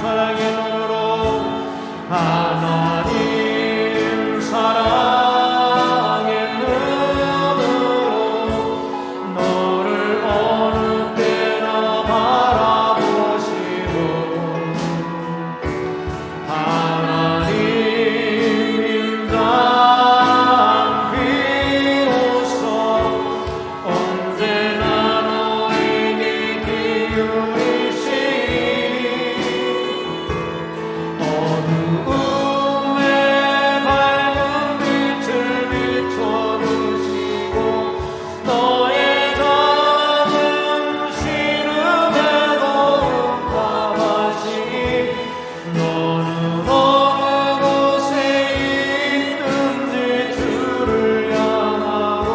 사랑의 눈으로 하나님 사랑의 눈으로 너를 어느 때나 바라보시고 하나님 인간 비로소 언제나 너에게 기울이시니 어두움에 밝은 빛을 비춰주시고 너의 작은 시름에 도움받으시니 너는 어느 곳에 있든지 주를 향하고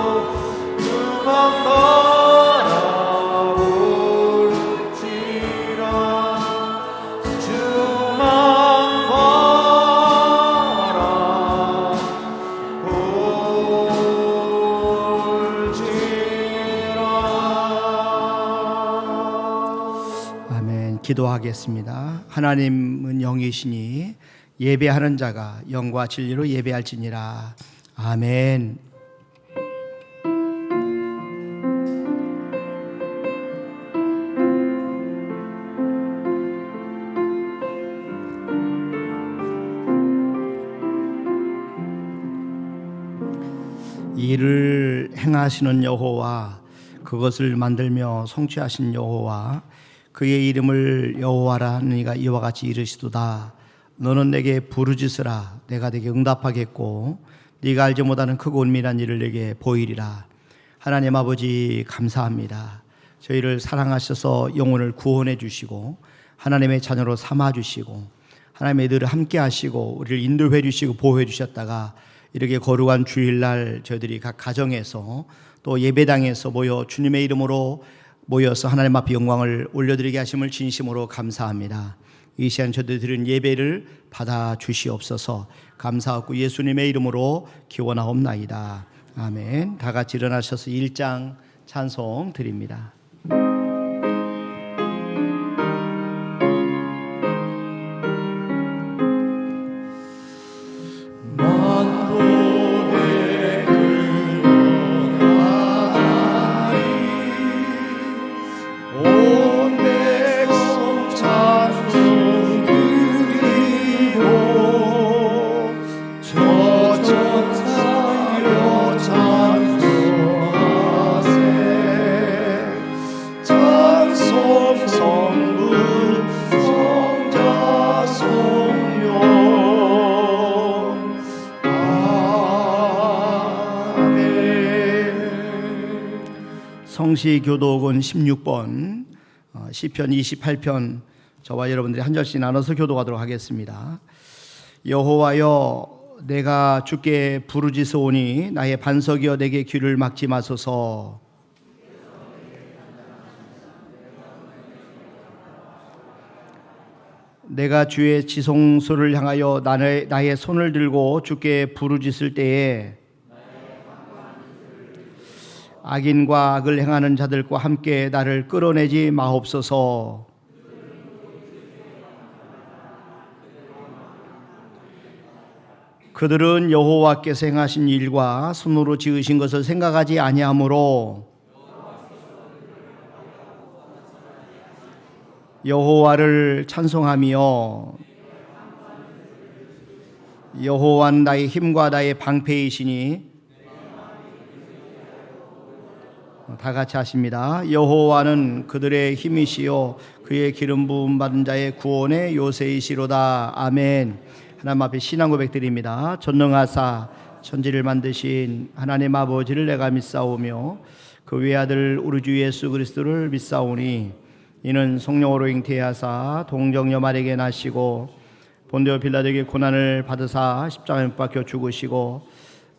주만 바라볼지라 주만 바라볼지라. 아멘. 기도하겠습니다. 하나님은 영이시니 예배하는 자가 영과 진리로 예배할지니라. 아멘. 이를 행하시는 여호와, 그것을 만들며 성취하신 여호와, 그의 이름을 여호와라 하느니가 이와 같이 이르시도다. 너는 내게 부르짖으라. 내가 내게 응답하겠고 네가 알지 못하는 크고 은밀한 일을 내게 보이리라. 하나님 아버지 감사합니다. 저희를 사랑하셔서 영혼을 구원해 주시고 하나님의 자녀로 삼아 주시고 하나님의 늘 함께 하시고 우리를 인도해 주시고 보호해 주셨다가 이렇게 거룩한 주일날 저희들이 각 가정에서 또 예배당에서 모여 주님의 이름으로 모여서 하나님 앞에 영광을 올려드리게 하심을 진심으로 감사합니다. 이 시간 저희들이 드린 예배를 받아 주시옵소서. 감사하고 예수님의 이름으로 기원하옵나이다. 아멘. 다 같이 일어나셔서 1장 찬송 드립니다. 성시교독은 16번 시편 28편 저와 여러분들이 한 절씩 나눠서 교독하도록 하겠습니다. 여호와여 내가 주께 부르짖으오니 나의 반석이여 내게 귀를 막지 마소서. 내가 주의 지성소를 향하여 나의 손을 들고 주께 부르짖을 때에 악인과 악을 행하는 자들과 함께 나를 끌어내지 마옵소서. 그들은 여호와께서 행하신 일과 손으로 지으신 것을 생각하지 아니하므로 여호와를 찬송하며 여호와는 나의 힘과 나의 방패이시니 다 같이 하십니다. 여호와는 그들의 힘이시요 그의 기름 부음 받은 자의 구원의 요새이시로다. 아멘. 하나님 앞에 신앙 고백드립니다. 전능하사 천지를 만드신 하나님 아버지를 내가 믿사오며 그 외아들 우리 주 예수 그리스도를 믿사오니 이는 성령으로 잉태하사 동정녀 마리아에게 나시고 본디오 빌라도에게 고난을 받으사 십자가에 못 박혀 죽으시고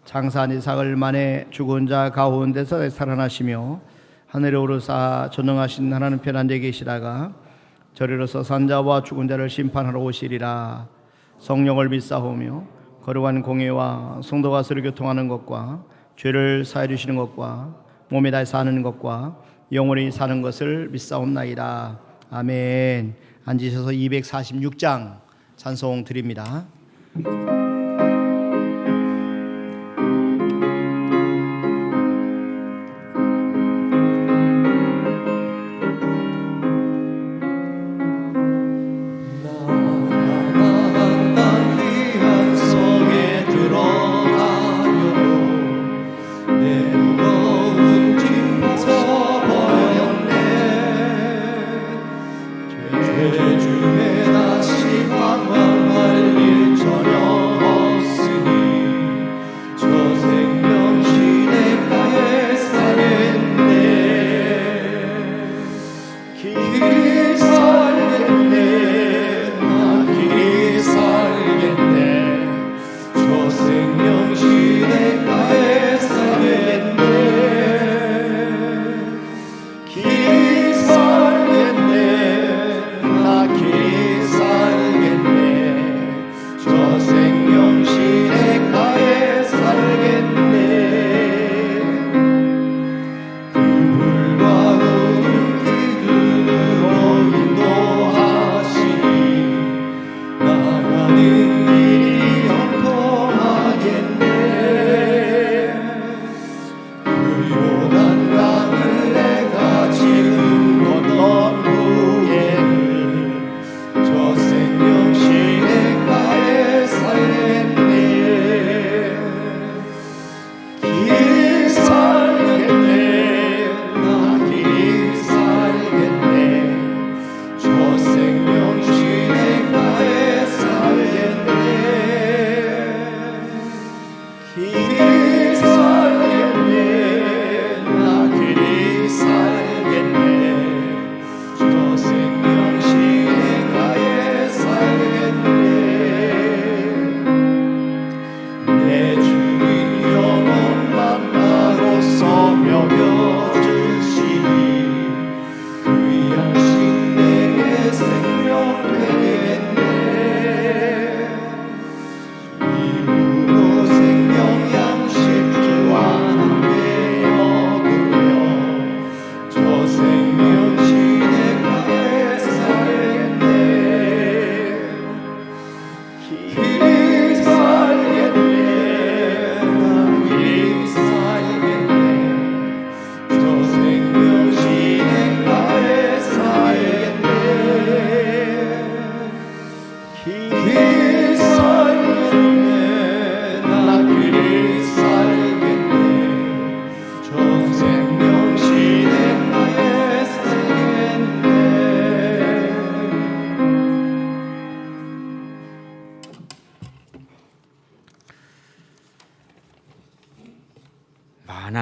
장사한 지 사흘 만에 죽은 자 가운데서 살아나시며 하늘에 오르사 전능하신 하나님 편한 데 계시다가 저리로서 산자와 죽은 자를 심판하러 오시리라. 성령을 믿사오며 거룩한 공예와 성도가 서로 교통하는 것과 죄를 사해 주시는 것과 몸에 다해 사는 것과 영원히 사는 것을 믿사옵나이다. 아멘. 앉으셔서 246장 찬송 드립니다.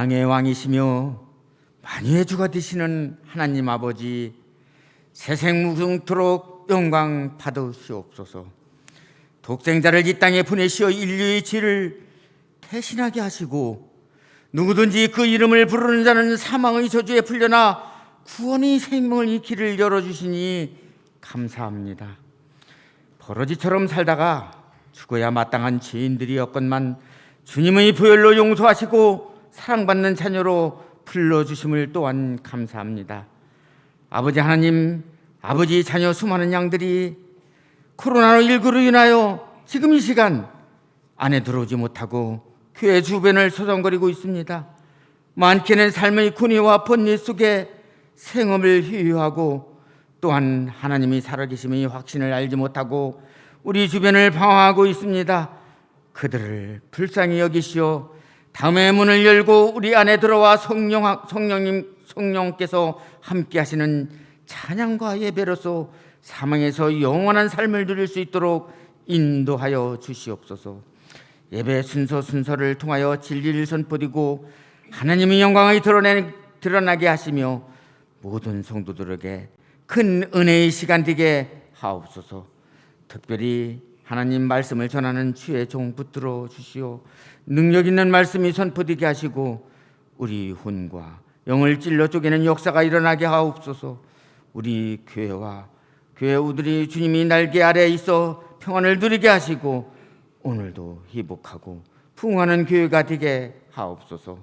만왕의 왕이시며 만유의 주가 되시는 하나님 아버지, 세생무궁토록 영광 받으시옵소서. 독생자를 이 땅에 보내시어 인류의 죄를 대신하게 하시고 누구든지 그 이름을 부르는 자는 사망의 저주에 풀려나 구원의 생명을 이 길을 열어주시니 감사합니다. 버러지처럼 살다가 죽어야 마땅한 죄인들이었건만 주님의 보혈로 용서하시고 사랑받는 자녀로 불러주심을 또한 감사합니다. 아버지 하나님, 아버지 자녀 수많은 양들이 코로나19로 인하여 지금 이 시간 안에 들어오지 못하고 교회 주변을 서성거리고 있습니다. 많게는 삶의 군의와 번뇌 속에 생업을 희유하고 또한 하나님이 살아계심의 확신을 알지 못하고 우리 주변을 방황하고 있습니다. 그들을 불쌍히 여기시어 다음의 문을 열고 우리 안에 들어와 성령께서 함께 하시는 찬양과 예배로서 사망에서 영원한 삶을 누릴 수 있도록 인도하여 주시옵소서. 예배 순서를 통하여 진리를 선포드리고 하나님의 영광이 드러나게 하시며 모든 성도들에게 큰 은혜의 시간 되게 하옵소서. 특별히 하나님 말씀을 전하는 주의 종 붙들어 주시오. 능력 있는 말씀이 선포되게 하시고 우리 혼과 영을 찔러 쪼개는 역사가 일어나게 하옵소서. 우리 교회와 교회 우들이 주님이 날개 아래에 있어 평안을 누리게 하시고 오늘도 회복하고 부흥하는 교회가 되게 하옵소서.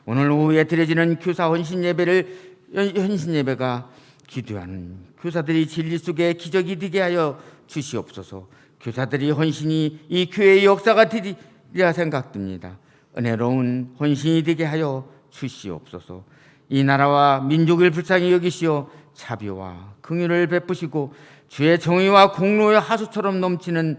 오늘 오후에 드려지는 교사 헌신 예배가 기도하는 교사들이 진리 속에 기적이 되게 하여 주시옵소서. 교사들이 헌신이 이 교회의 역사가 되리라 생각됩니다. 은혜로운 헌신이 되게 하여 주시옵소서. 이 나라와 민족을 불쌍히 여기시어 자비와 긍휼을 베푸시고 주의 정의와 공로의 하수처럼 넘치는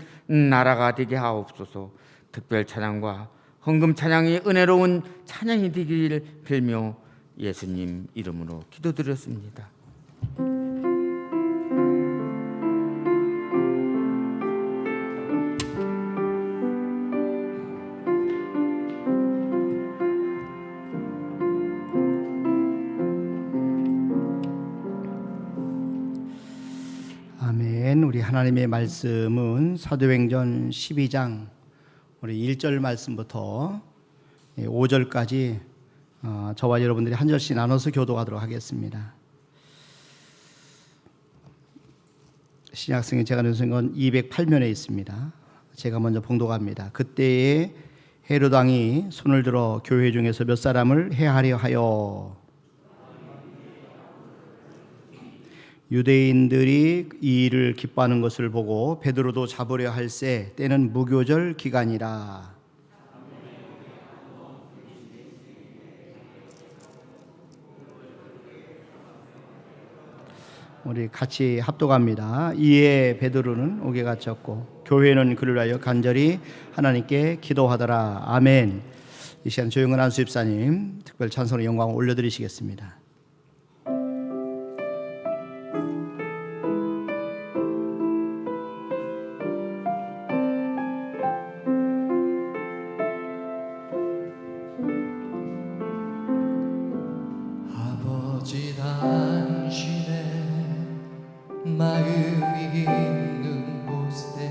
나라가 되게 하옵소서. 특별 찬양과 헌금 찬양이 은혜로운 찬양이 되기를 빌며 예수님 이름으로 기도드렸습니다. 아멘. 우리 하나님의 말씀은 사도행전 12장 우리 1절 말씀부터 5절까지 저와 여러분들이 한 절씩 나눠서 교도하도록 하겠습니다. 신약성경 제가 넣은 건 208면에 있습니다. 제가 먼저 봉독합니다. 그때에 헤롯 왕이 손을 들어 교회 중에서 몇 사람을 해하려 하여 유대인들이 이 일을 기뻐하는 것을 보고 베드로도 잡으려 할새 때는 무교절 기간이라. 우리 같이 합독합니다. 이에 베드로는 옥에 갇혔고 교회는 그를 위하여 간절히 하나님께 기도하더라. 아멘. 이 시간 조영은 안수집사님 특별 찬송의 영광을 올려드리시겠습니다. 아버지 당신의 마음이 있는 곳에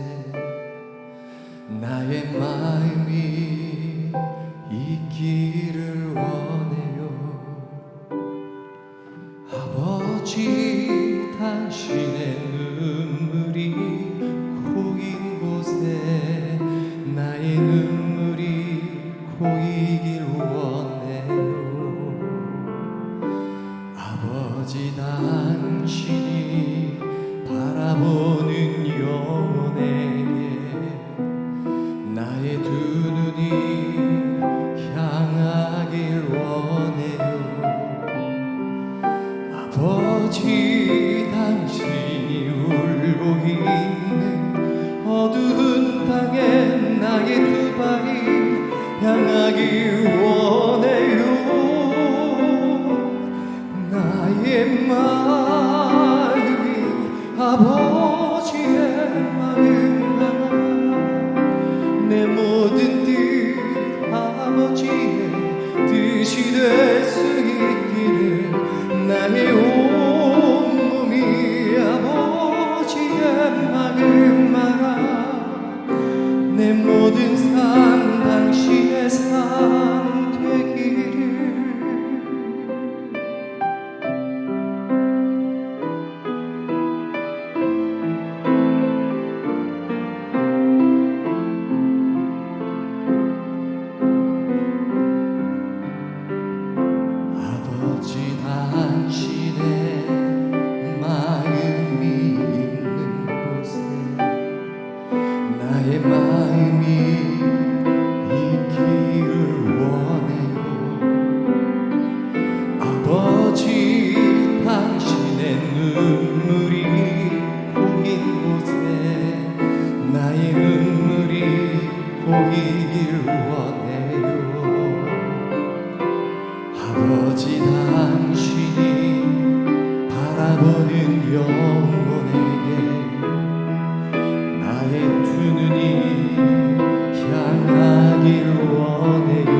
나의 마음이 있기를 원해요. 아버지 당신의 눈물이 고인 곳에 나의 눈물이 고이길 원해요. 아버지 당신이 바라보는 영혼에게 나의 두 눈이 향하길 원해요. 아버지 당신이 울고 있는 어두운 땅에 나의 두 발이 향하길 원해요. 나의 마음이 아버지의 마음과 내 모든 뜻 아버지의 뜻이 될 수 있기를 나의 온몸이 아버지의 마음마라 내 모든 삶 당신의 삶 되기를. 아버지 당신의 마음이 있는 곳에 나의 마음이 있기를 원해요. 아버지 당신의 눈물이 고인 곳에 나의 눈물이 고이길 원해요. 아버지 당신이 바라보는 영혼에게 나의 두 눈이 향하길 원해요.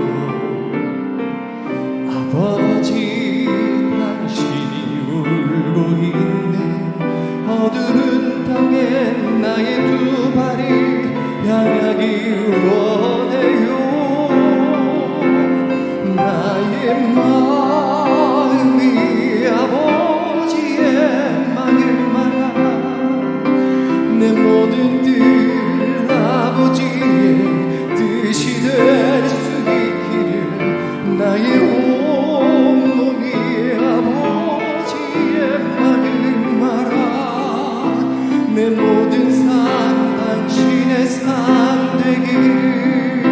아버지 당신이 울고 있는 어두운 땅에 나의 두 발이 향하길 원해요. 나의 마음이 아버지의 마음마다 내 모든 뜻 아버지의 뜻이 될 수 있기를 나의 온몸이 아버지의 마음마라 삶 되기를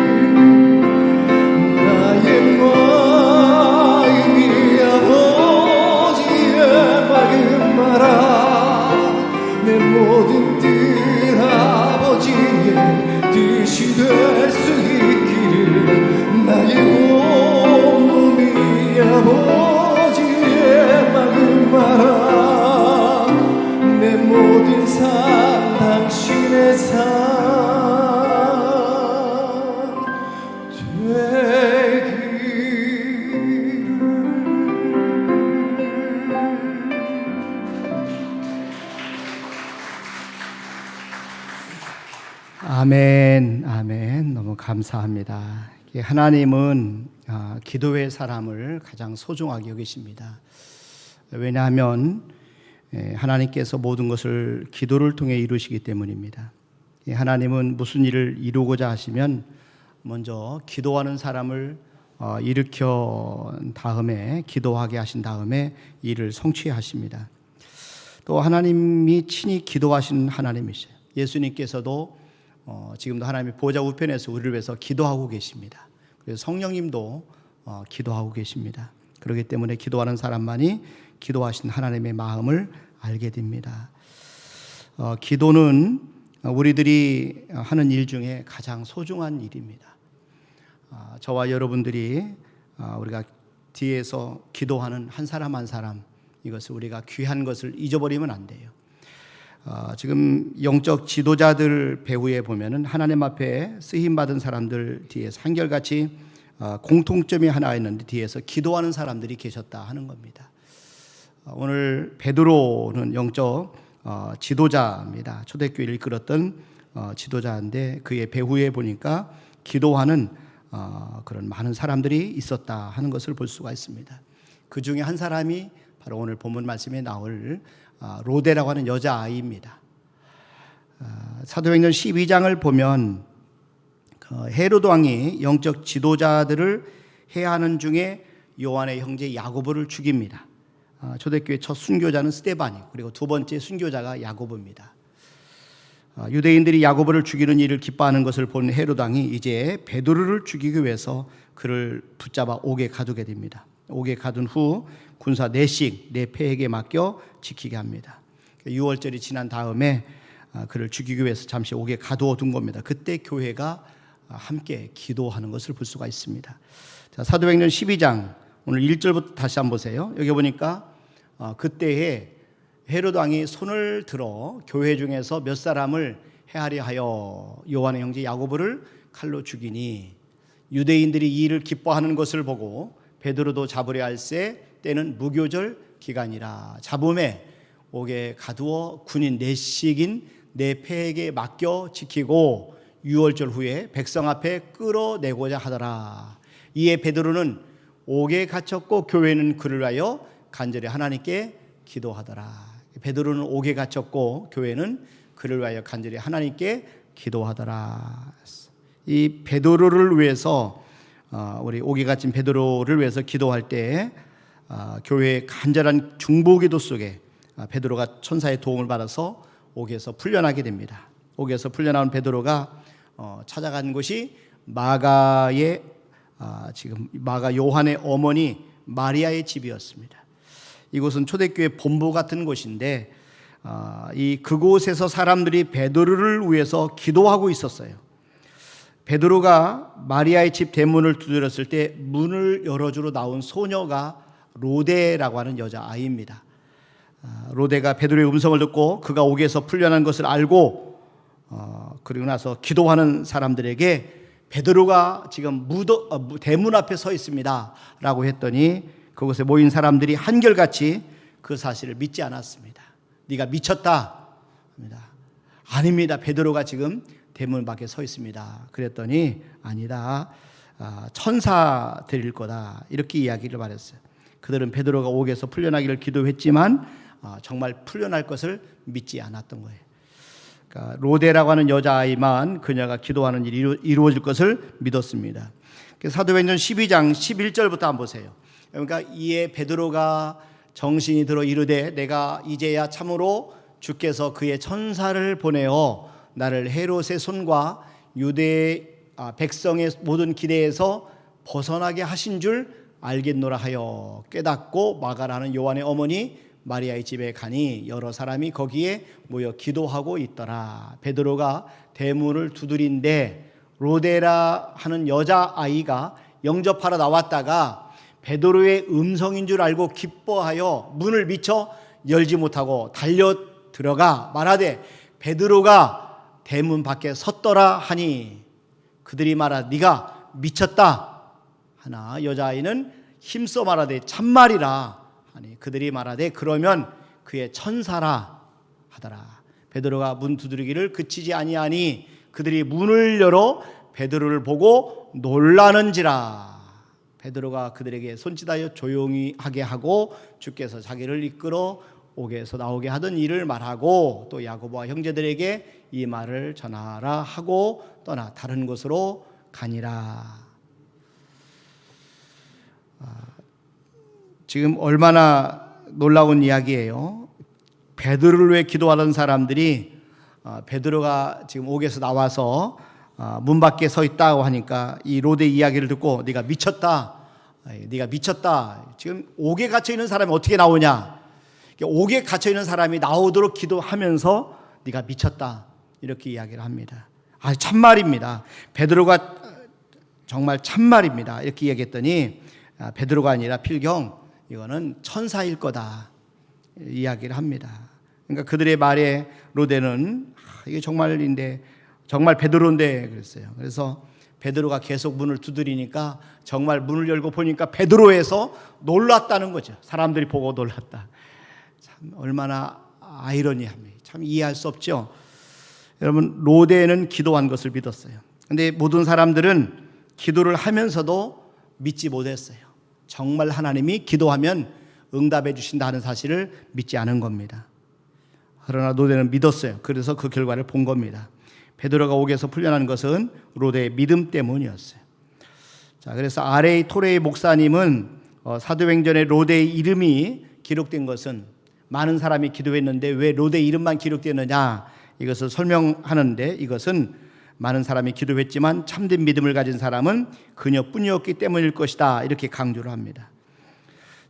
나의 마음이 아버지의 맑은 마라 내 모든 뜻 아버지의 뜻이 될 수 있기를 나의 온몸이 아버지의 맑은 마라 내 모든 삶 당신의 삶 아멘, 아멘. 너무 감사합니다. 하나님은 기도의 사람을 가장 소중하게 여기십니다. 왜냐하면 하나님께서 모든 것을 기도를 통해 이루시기 때문입니다. 하나님은 무슨 일을 이루고자 하시면 먼저 기도하는 사람을 일으켜 다음에 기도하게 하신 다음에 일을 성취하십니다. 또 하나님이 친히 기도하신 하나님이세요. 예수님께서도 지금도 하나님의 보좌 우편에서 우리를 위해서 기도하고 계십니다. 그래서 성령님도 기도하고 계십니다. 그렇기 때문에 기도하는 사람만이 기도하신 하나님의 마음을 알게 됩니다. 기도는 우리들이 하는 일 중에 가장 소중한 일입니다. 저와 여러분들이 우리가 뒤에서 기도하는 한 사람 한 사람, 이것을 우리가 귀한 것을 잊어버리면 안 돼요. 지금 영적 지도자들 배후에 보면은 하나님 앞에 쓰임 받은 사람들 뒤에서 한결같이 공통점이 하나 있는데 뒤에서 기도하는 사람들이 계셨다 하는 겁니다. 오늘 베드로는 영적 지도자입니다. 초대교회를 이끌었던 지도자인데 그의 배후에 보니까 기도하는 그런 많은 사람들이 있었다 하는 것을 볼 수가 있습니다. 그 중에 한 사람이 바로 오늘 본문 말씀에 나올 로데라고 하는 여자아이입니다. 사도행전 12장을 보면 헤로드 왕이 영적 지도자들을 해하는 중에 요한의 형제 야고보를 죽입니다. 초대교회 첫 순교자는 스데반이고 그리고 두 번째 순교자가 야고보입니다. 유대인들이 야고보를 죽이는 일을 기뻐하는 것을 본 헤로드 왕이 이제 베드로를 죽이기 위해서 그를 붙잡아 옥에 가두게 됩니다. 옥에 가둔 후 군사 4씩 4패에게 맡겨 지키게 합니다. 6월절이 지난 다음에 그를 죽이기 위해서 잠시 옥에 가두어 둔 겁니다. 그때 교회가 함께 기도하는 것을 볼 수가 있습니다. 자, 사도행전 12장 오늘 1절부터 다시 한번 보세요. 여기 보니까 그때에 헤로드 왕이 손을 들어 교회 중에서 몇 사람을 해하려 하여 요한의 형제 야고보를 칼로 죽이니 유대인들이 이 일을 기뻐하는 것을 보고 베드로도 잡으려 할새 때는 무교절 기간이라 잡음에 옥에 가두어 군인 4씩인 4패에게 맡겨 지키고 6월절 후에 백성 앞에 끌어내고자 하더라. 이에 베드로는 옥에 갇혔고 교회는 그를 위하여 간절히 하나님께 기도하더라. 베드로는 옥에 갇혔고 교회는 그를 위하여 간절히 하나님께 기도하더라. 이 베드로를 위해서 우리 옥에 갇힌 베드로를 위해서 기도할 때 교회의 간절한 중보기도 속에 베드로가 천사의 도움을 받아서 옥에서 풀려나게 됩니다. 옥에서 풀려나온 베드로가 찾아간 곳이 마가의 지금 마가 요한의 어머니 마리아의 집이었습니다. 이곳은 초대교회 본부 같은 곳인데 그곳에서 사람들이 베드로를 위해서 기도하고 있었어요. 베드로가 마리아의 집 대문을 두드렸을 때 문을 열어주러 나온 소녀가 로데라고 하는 여자아이입니다. 로데가 베드로의 음성을 듣고 그가 옥에서 풀려난 것을 알고 그리고 나서 기도하는 사람들에게 베드로가 지금 대문 앞에 서 있습니다 라고 했더니 그곳에 모인 사람들이 한결같이 그 사실을 믿지 않았습니다. 네가 미쳤다. 아닙니다. 베드로가 지금 대문 밖에 서 있습니다. 그랬더니 아니다. 천사 드릴 거다. 이렇게 이야기를 말했어요. 그들은 베드로가 옥에서 풀려나기를 기도했지만 정말 풀려날 것을 믿지 않았던 거예요. 그러니까 로데라고 하는 여자아이만 그녀가 기도하는 일이 이루어질 것을 믿었습니다. 사도행전 12장 11절부터 한번 보세요. 그러니까 이에 베드로가 정신이 들어 이르되 내가 이제야 참으로 주께서 그의 천사를 보내어 나를 헤롯의 손과 유대 백성의 모든 기대에서 벗어나게 하신 줄 알겠노라 하여 깨닫고 마가라는 요한의 어머니 마리아의 집에 가니 여러 사람이 거기에 모여 기도하고 있더라. 베드로가 대문을 두드린데 로데라 하는 여자아이가 영접하러 나왔다가 베드로의 음성인 줄 알고 기뻐하여 문을 미쳐 열지 못하고 달려 들어가 말하되 베드로가 대문 밖에 섰더라 하니 그들이 말하되 네가 미쳤다 하나 여자아이는 힘써 말하되 참말이라 하니 그들이 말하되 그러면 그의 천사라 하더라. 베드로가 문 두드리기를 그치지 아니하니 그들이 문을 열어 베드로를 보고 놀라는지라. 베드로가 그들에게 손짓하여 조용히 하게 하고 주께서 자기를 이끌어 옥에서 나오게 하던 일을 말하고 또 야고보와 형제들에게 이 말을 전하라 하고 떠나 다른 곳으로 가니라. 지금 얼마나 놀라운 이야기예요. 베드로를 위해 기도하던 사람들이 베드로가 지금 옥에서 나와서 문 밖에 서 있다고 하니까 이 로데 이야기를 듣고 네가 미쳤다. 네가 미쳤다. 지금 옥에 갇혀 있는 사람이 어떻게 나오냐? 옥에 갇혀 있는 사람이 나오도록 기도하면서 네가 미쳤다. 이렇게 이야기를 합니다. 참말입니다. 베드로가 정말 참말입니다. 이렇게 얘기했더니 베드로가 아니라 필경 이거는 천사일 거다. 이야기를 합니다. 그러니까 그들의 말에 로데는 이게 정말인데 정말 베드로인데 그랬어요. 그래서 베드로가 계속 문을 두드리니까 정말 문을 열고 보니까 베드로에서 놀랐다는 거죠. 사람들이 보고 놀랐다. 참 얼마나 아이러니합니다. 참 이해할 수 없죠. 여러분 로데는 기도한 것을 믿었어요. 그런데 모든 사람들은 기도를 하면서도 믿지 못했어요. 정말 하나님이 기도하면 응답해 주신다 하는 사실을 믿지 않은 겁니다. 그러나 로데는 믿었어요. 그래서 그 결과를 본 겁니다. 베드로가 옥에서 풀려난 것은 로데의 믿음 때문이었어요. 자, 그래서 R.A. 토레이 목사님은 사도행전에 로데의 이름이 기록된 것은 많은 사람이 기도했는데 왜 로데 이름만 기록되느냐 이것을 설명하는데 이것은 많은 사람이 기도했지만 참된 믿음을 가진 사람은 그녀뿐이었기 때문일 것이다 이렇게 강조를 합니다.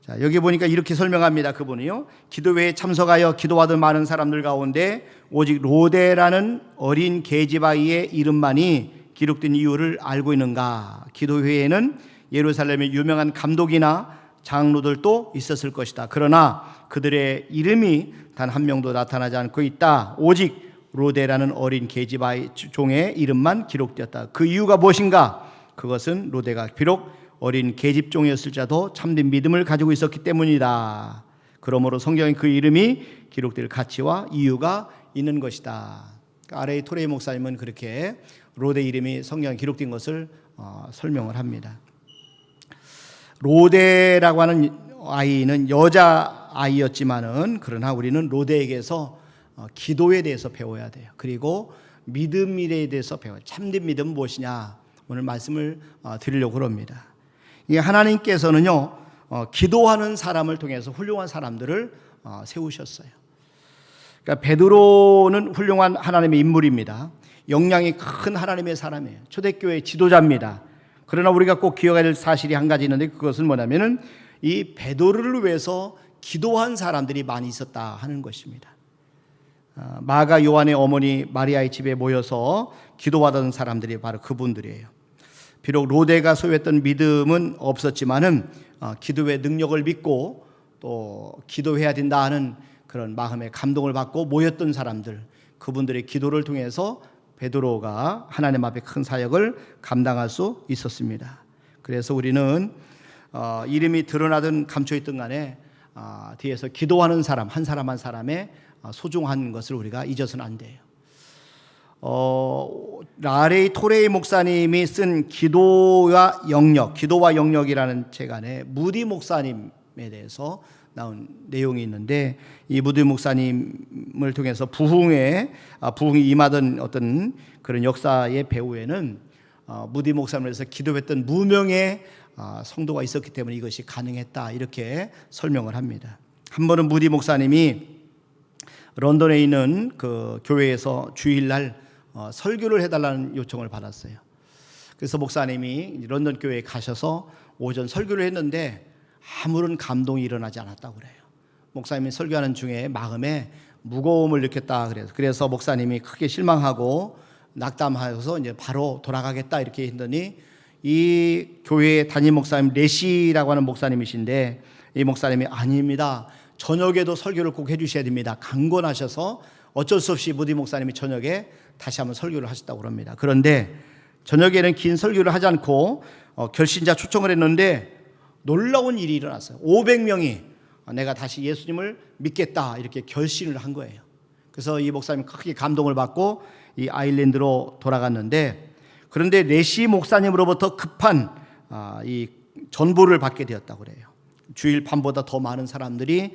자, 여기 보니까 이렇게 설명합니다. 그분이요. 기도회에 참석하여 기도하던 많은 사람들 가운데 오직 로데라는 어린 계집아이의 이름만이 기록된 이유를 알고 있는가? 기도회에는 예루살렘의 유명한 감독이나 장로들도 있었을 것이다. 그러나 그들의 이름이 단 한 명도 나타나지 않고 있다. 오직 로데라는 어린 계집아이 종의 이름만 기록되었다. 그 이유가 무엇인가? 그것은 로데가 비록 어린 계집종이었을지라도 참된 믿음을 가지고 있었기 때문이다. 그러므로 성경에 그 이름이 기록될 가치와 이유가 있는 것이다. R.A. 토레이 목사님은 그렇게 로데 이름이 성경에 기록된 것을 설명을 합니다. 로데라고 하는 아이는 여자 아이였지만은 그러나 우리는 로데에게서 기도에 대해서 배워야 돼요. 그리고 믿음에 대해서 배워요. 참된 믿음은 무엇이냐? 오늘 말씀을 드리려고 합니다. 이 하나님께서는요 기도하는 사람을 통해서 훌륭한 사람들을 세우셨어요. 그러니까 베드로는 훌륭한 하나님의 인물입니다. 역량이 큰 하나님의 사람이에요. 초대교회 지도자입니다. 그러나 우리가 꼭 기억해야 될 사실이 한 가지 있는데 그것은 뭐냐면은 이 베드로를 위해서 기도한 사람들이 많이 있었다 하는 것입니다. 마가 요한의 어머니 마리아의 집에 모여서 기도하던 사람들이 바로 그분들이에요. 비록 로데가 소유했던 믿음은 없었지만은 기도의 능력을 믿고 또 기도해야 된다 하는 그런 마음의 감동을 받고 모였던 사람들, 그분들의 기도를 통해서 베드로가 하나님 앞에 큰 사역을 감당할 수 있었습니다. 그래서 우리는 이름이 드러나든 감춰있든 간에 뒤에서 기도하는 사람 한 사람 한 사람의 소중한 것을 우리가 잊어서는 안 돼요. R.A. 토레이 목사님이 쓴 기도와 영역이라는 책 안에 무디 목사님에 대해서 나온 내용이 있는데 이 무디 목사님을 통해서 부흥이 임하던 어떤 그런 역사의 배후에는 무디 목사님에서 기도했던 무명의 성도가 있었기 때문에 이것이 가능했다 이렇게 설명을 합니다. 한 번은 무디 목사님이 런던에 있는 그 교회에서 주일날 설교를 해달라는 요청을 받았어요. 그래서 목사님이 런던 교회에 가셔서 오전 설교를 했는데 아무런 감동이 일어나지 않았다고 그래요. 목사님이 설교하는 중에 마음에 무거움을 느꼈다 그래서 목사님이 크게 실망하고 낙담하여서 이제 바로 돌아가겠다 이렇게 했더니 이 교회 담임 목사님 레시라고 하는 목사님이신데 이 목사님이 아닙니다. 저녁에도 설교를 꼭 해주셔야 됩니다. 강권하셔서 어쩔 수 없이 무디 목사님이 저녁에 다시 한번 설교를 하셨다고 합니다. 그런데 저녁에는 긴 설교를 하지 않고 결신자 초청을 했는데 놀라운 일이 일어났어요. 500명이 내가 다시 예수님을 믿겠다 이렇게 결심을 한 거예요. 그래서 이 목사님이 크게 감동을 받고 이 아일랜드로 돌아갔는데 그런데 레시 목사님으로부터 급한 이 전보를 받게 되었다고 그래요. 주일 밤보다 더 많은 사람들이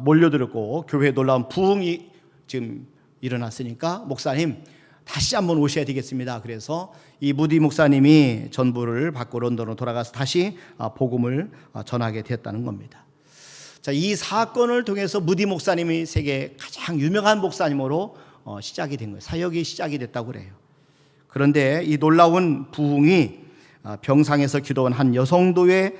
몰려들었고 교회에 놀라운 부흥이 지금 일어났으니까 목사님 다시 한번 오셔야 되겠습니다. 그래서 이 무디 목사님이 전보를 받고 런던으로 돌아가서 다시 복음을 전하게 되었다는 겁니다. 자, 이 사건을 통해서 무디 목사님이 세계 가장 유명한 목사님으로 시작이 된 거예요. 사역이 시작이 됐다고 그래요. 그런데 이 놀라운 부흥이 병상에서 기도한 한 여성도의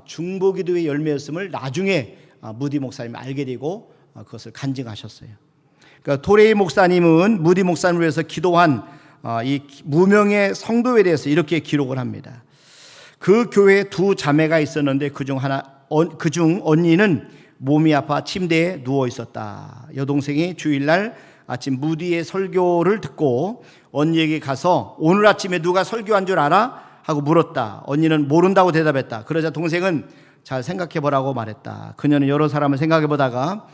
중보기도의 열매였음을 나중에 무디 목사님이 알게 되고 그것을 간증하셨어요. 그러니까 토레이 목사님은 무디 목사님을 위해서 기도한 이 무명의 성도에 대해서 이렇게 기록을 합니다. 그 교회에 두 자매가 있었는데 그중 언니는 몸이 아파 침대에 누워 있었다. 여동생이 주일날 아침 무디의 설교를 듣고 언니에게 가서 오늘 아침에 누가 설교한 줄 알아? 하고 물었다. 언니는 모른다고 대답했다. 그러자 동생은 잘 생각해보라고 말했다. 그녀는 여러 사람을 생각해보다가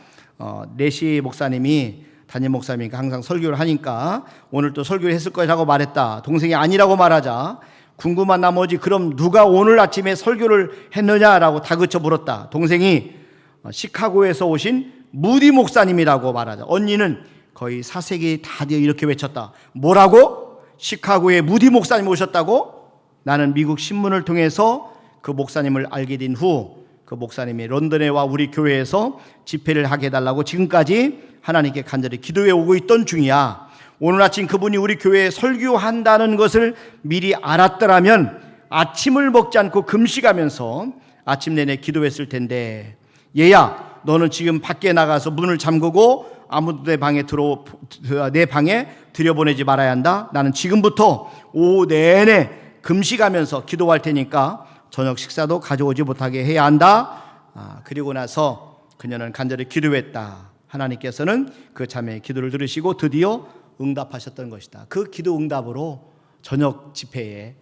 레시 목사님이 담임 목사님이니까 항상 설교를 하니까 오늘 또 설교를 했을 거라고 말했다. 동생이 아니라고 말하자 궁금한 나머지 그럼 누가 오늘 아침에 설교를 했느냐라고 다그쳐 물었다. 동생이 시카고에서 오신 무디 목사님이라고 말하자 언니는 거의 사색이 다 되어 이렇게 외쳤다. 뭐라고? 시카고에 무디 목사님 오셨다고? 나는 미국 신문을 통해서 그 목사님을 알게 된 후 그 목사님이 런던에 와 우리 교회에서 집회를 하게 해달라고 지금까지 하나님께 간절히 기도해 오고 있던 중이야. 오늘 아침 그분이 우리 교회에 설교한다는 것을 미리 알았더라면 아침을 먹지 않고 금식하면서 아침 내내 기도했을 텐데 얘야 너는 지금 밖에 나가서 문을 잠그고 아무도 내 방에 들여보내지 말아야 한다. 나는 지금부터 오후 내내 금식하면서 기도할 테니까 저녁 식사도 가져오지 못하게 해야 한다. 그리고 나서 그녀는 간절히 기도했다. 하나님께서는 그 자매의 기도를 들으시고 드디어 응답하셨던 것이다. 그 기도 응답으로 저녁 집회에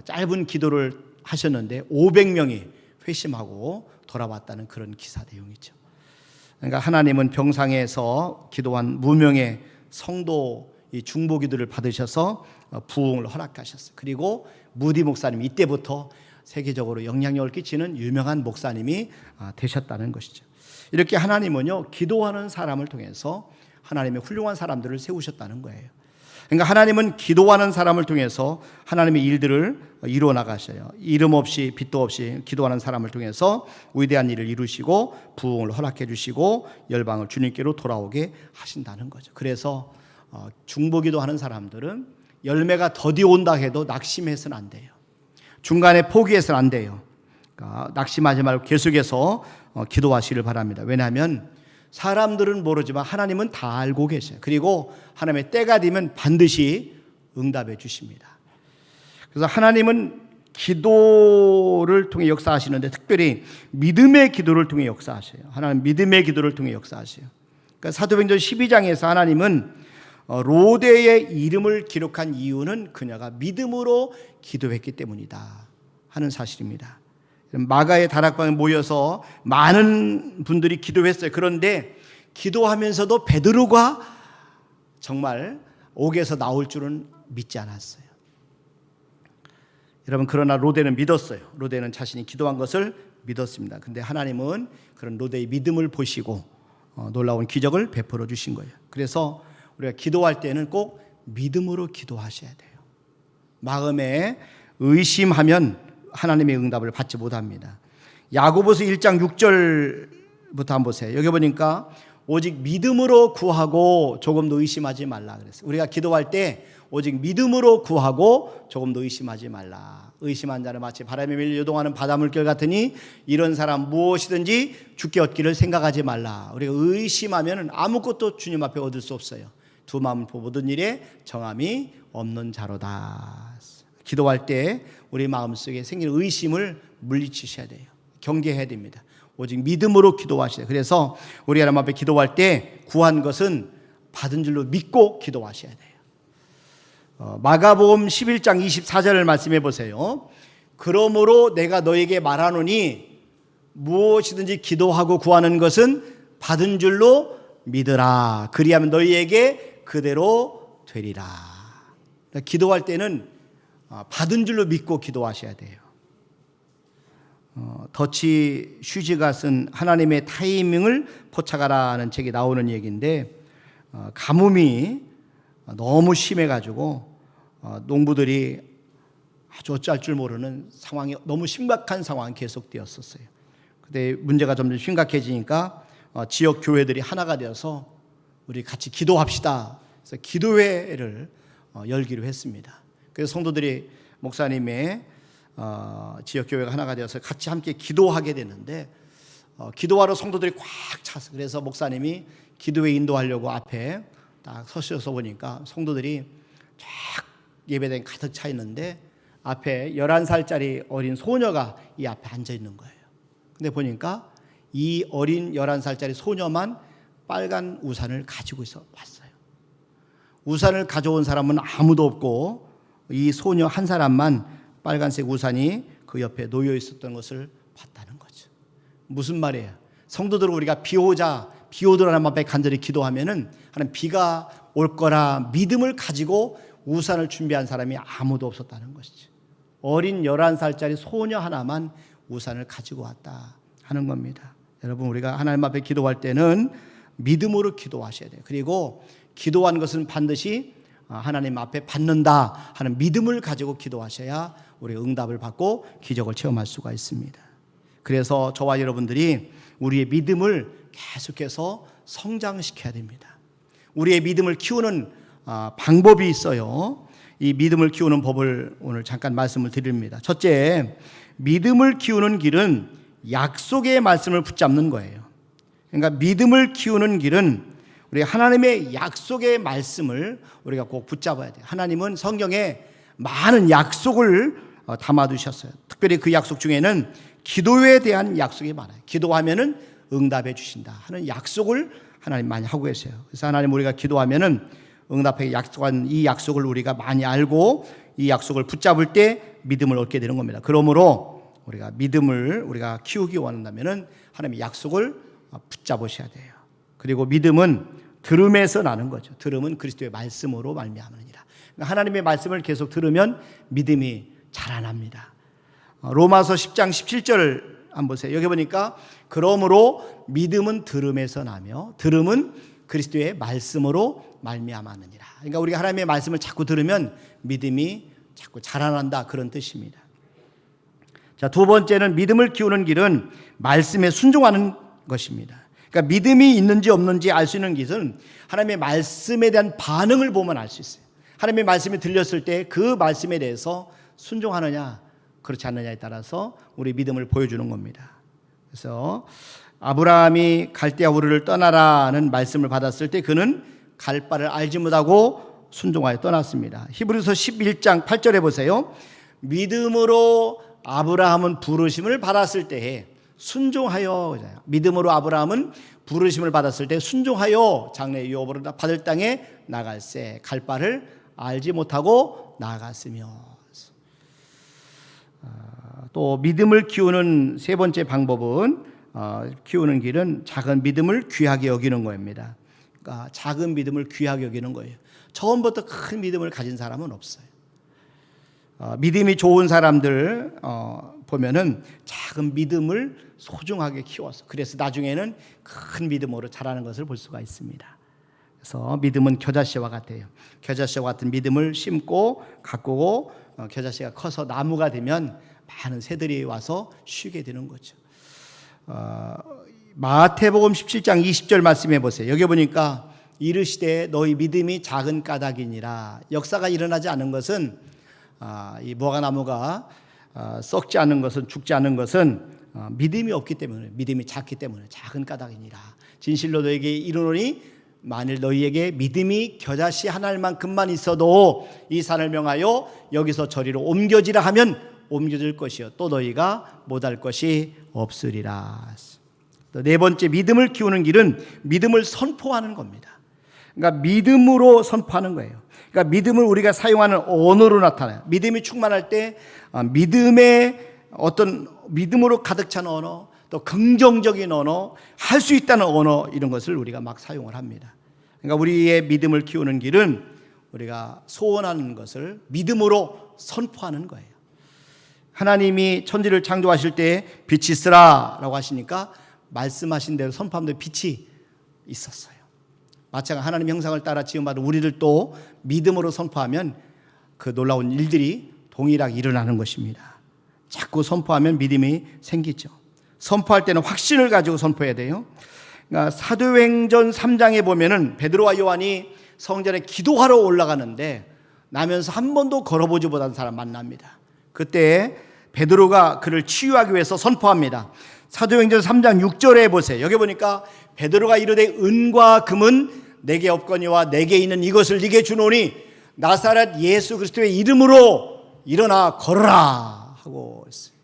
짧은 기도를 하셨는데 500명이 회심하고 돌아왔다는 그런 기사 내용이죠. 그러니까 하나님은 병상에서 기도한 무명의 성도 이 중보기도를 받으셔서 부흥을 허락하셨어요. 그리고 무디 목사님 이때부터 세계적으로 영향력을 끼치는 유명한 목사님이 되셨다는 것이죠. 이렇게 하나님은요 기도하는 사람을 통해서 하나님의 훌륭한 사람들을 세우셨다는 거예요. 그러니까 하나님은 기도하는 사람을 통해서 하나님의 일들을 이루어 나가셔요. 이름 없이 빛도 없이 기도하는 사람을 통해서 위대한 일을 이루시고 부흥을 허락해 주시고 열방을 주님께로 돌아오게 하신다는 거죠. 그래서 중보기도하는 사람들은 열매가 더디 온다 해도 낙심해서는 안 돼요. 중간에 포기해서는 안 돼요. 그러니까 낙심하지 말고 계속해서 기도하시길 바랍니다. 왜냐하면 사람들은 모르지만 하나님은 다 알고 계셔요. 그리고 하나님의 때가 되면 반드시 응답해 주십니다. 그래서 하나님은 기도를 통해 역사하시는데 특별히 믿음의 기도를 통해 역사하셔요. 하나님 믿음의 기도를 통해 역사하셔요. 그러니까 사도행전 12장에서 하나님은 로데의 이름을 기록한 이유는 그녀가 믿음으로 기도했기 때문이다 하는 사실입니다. 마가의 다락방에 모여서 많은 분들이 기도했어요. 그런데 기도하면서도 베드로가 정말 옥에서 나올 줄은 믿지 않았어요. 여러분 그러나 로데는 믿었어요. 로데는 자신이 기도한 것을 믿었습니다. 근데 하나님은 그런 로데의 믿음을 보시고 놀라운 기적을 베풀어 주신 거예요. 그래서 우리가 기도할 때는 꼭 믿음으로 기도하셔야 돼요. 마음에 의심하면 하나님의 응답을 받지 못합니다. 야고보서 1장 6절부터 한번 보세요. 여기 보니까 오직 믿음으로 구하고 조금도 의심하지 말라 그랬어요. 우리가 기도할 때 오직 믿음으로 구하고 조금도 의심하지 말라. 의심한 자는 마치 바람에 밀려 요동하는 바닷물결 같으니 이런 사람 무엇이든지 주께 얻기를 생각하지 말라. 우리가 의심하면 아무것도 주님 앞에 얻을 수 없어요. 두 마음을 모든 일에 정함이 없는 자로다. 기도할 때 우리 마음속에 생기는 의심을 물리치셔야 돼요. 경계해야 됩니다. 오직 믿음으로 기도하셔야 돼요. 그래서 우리 하나님 앞에 기도할 때 구한 것은 받은 줄로 믿고 기도하셔야 돼요. 마가복음 11장 24절을 말씀해 보세요. 그러므로 내가 너에게 말하노니 무엇이든지 기도하고 구하는 것은 받은 줄로 믿으라. 그리하면 너희에게 그대로 되리라. 그러니까 기도할 때는 받은 줄로 믿고 기도하셔야 돼요. 더치 슈지가 쓴 하나님의 타이밍을 포착하라는 책에 나오는 얘기인데, 가뭄이 너무 심해가지고 농부들이 아주 어찌할 줄 모르는 상황이, 너무 심각한 상황이 계속되었었어요. 근데 문제가 점점 심각해지니까 지역 교회들이 하나가 되어서 우리 같이 기도합시다. 그래서 기도회를 열기로 했습니다. 그래서 성도들이 목사님의 지역 교회가 하나가 되어서 같이 함께 기도하게 되는데, 기도하러 성도들이 꽉 차서, 그래서 목사님이 기도회 인도하려고 앞에 딱 서셔서 보니까 성도들이 쫙 예배당에 가득 차 있는데 앞에 11살짜리 어린 소녀가 이 앞에 앉아 있는 거예요. 근데 보니까 이 어린 11살짜리 소녀만 빨간 우산을 가지고 있어 왔어요. 우산을 가져온 사람은 아무도 없고 이 소녀 한 사람만 빨간색 우산이 그 옆에 놓여 있었던 것을 봤다는 거죠. 무슨 말이에요? 성도들, 우리가 비 오더라 하나님 앞에 간절히 기도하면은 하나님 비가 올 거라 믿음을 가지고 우산을 준비한 사람이 아무도 없었다는 것이죠. 어린 11살짜리 소녀 하나만 우산을 가지고 왔다 하는 겁니다. 여러분, 우리가 하나님 앞에 기도할 때는 믿음으로 기도하셔야 돼요. 그리고 기도한 것은 반드시 하나님 앞에 받는다 하는 믿음을 가지고 기도하셔야 우리가 응답을 받고 기적을 체험할 수가 있습니다. 그래서 저와 여러분들이 우리의 믿음을 계속해서 성장시켜야 됩니다. 우리의 믿음을 키우는 방법이 있어요. 이 믿음을 키우는 법을 오늘 잠깐 말씀을 드립니다. 첫째, 믿음을 키우는 길은 약속의 말씀을 붙잡는 거예요. 그러니까 믿음을 키우는 길은 우리 하나님의 약속의 말씀을 우리가 꼭 붙잡아야 돼요. 하나님은 성경에 많은 약속을 담아두셨어요. 특별히 그 약속 중에는 기도에 대한 약속이 많아요. 기도하면은 응답해 주신다 하는 약속을 하나님 많이 하고 계세요. 그래서 하나님, 우리가 기도하면은 응답하게 약속한 이 약속을 우리가 많이 알고 이 약속을 붙잡을 때 믿음을 얻게 되는 겁니다. 그러므로 우리가 믿음을 우리가 키우기 원한다면은 하나님의 약속을 붙잡으셔야 돼요. 그리고 믿음은 들음에서 나는 거죠. 들음은 그리스도의 말씀으로 말미암으니라. 그러니까 하나님의 말씀을 계속 들으면 믿음이 자라납니다. 로마서 10장 17절을 한번 보세요. 여기 보니까 그러므로 믿음은 들음에서 나며 들음은 그리스도의 말씀으로 말미암았느니라. 그러니까 우리가 하나님의 말씀을 자꾸 들으면 믿음이 자꾸 자라난다, 그런 뜻입니다. 자, 두 번째는 믿음을 키우는 길은 말씀에 순종하는 것입니다. 그러니까 믿음이 있는지 없는지 알 수 있는 길은 하나님의 말씀에 대한 반응을 보면 알 수 있어요. 하나님의 말씀이 들렸을 때 그 말씀에 대해서 순종하느냐 그렇지 않느냐에 따라서 우리 믿음을 보여주는 겁니다. 그래서 아브라함이 갈대아 우르를 떠나라는 말씀을 받았을 때 그는 갈 바를 알지 못하고 순종하여 떠났습니다. 히브리서 11장 8절에 보세요. 믿음으로 아브라함은 부르심을 받았을 때에 순종하여, 믿음으로 아브라함은 부르심을 받았을 때 순종하여 장래 유업으로 받을 땅에 나갈새 갈 바를 알지 못하고 나아갔으며. 또 믿음을 키우는 세 번째 방법은 키우는 길은 작은 믿음을 귀하게 여기는 겁니다. 그러니까 작은 믿음을 귀하게 여기는 거예요. 처음부터 큰 믿음을 가진 사람은 없어요. 믿음이 좋은 사람들 보면은 작은 믿음을 소중하게 키워서 그래서 나중에는 큰 믿음으로 자라는 것을 볼 수가 있습니다. 그래서 믿음은 겨자씨와 같아요. 겨자씨와 같은 믿음을 심고 가꾸고 겨자씨가 커서 나무가 되면 많은 새들이 와서 쉬게 되는 거죠. 마태복음 17장 20절 말씀해 보세요. 여기 보니까 이르시되 너희 믿음이 작은 까닭이니라. 역사가 일어나지 않은 것은 이 무화과나무가 썩지 않은 것은, 죽지 않은 것은 믿음이 없기 때문에, 믿음이 작기 때문에 작은 까닭이니라. 진실로 너에게 이르노니 만일 너희에게 믿음이 겨자씨 한 알만큼만 있어도 이 산을 명하여 여기서 저리로 옮겨지라 하면 옮겨질 것이요 또 너희가 못할 것이 없으리라. 또 네 번째, 믿음을 키우는 길은 믿음을 선포하는 겁니다. 그러니까 믿음으로 선포하는 거예요. 그러니까 믿음을 우리가 사용하는 언어로 나타나요. 믿음이 충만할 때 믿음의 어떤 믿음으로 가득 찬 언어, 또 긍정적인 언어, 할 수 있다는 언어, 이런 것을 우리가 막 사용을 합니다. 그러니까 우리의 믿음을 키우는 길은 우리가 소원하는 것을 믿음으로 선포하는 거예요. 하나님이 천지를 창조하실 때 빛이 있으라라고 하시니까 말씀하신 대로 선포하면 빛이 있었어요. 마찬가지로 하나님 형상을 따라 지음받은 우리들도 믿음으로 선포하면 그 놀라운 일들이 동일하게 일어나는 것입니다. 자꾸 선포하면 믿음이 생기죠. 선포할 때는 확신을 가지고 선포해야 돼요. 그러니까 사도행전 3장에 보면은 베드로와 요한이 성전에 기도하러 올라가는데 나면서 한 번도 걸어보지 못한 사람 만납니다. 그때 베드로가 그를 치유하기 위해서 선포합니다. 사도행전 3장 6절에 보세요. 여기 보니까 베드로가 이르되 은과 금은 내게 없거니와 내게 있는 이것을 네게 주노니 나사렛 예수 그리스도의 이름으로 일어나 걸어라 하고 했어요.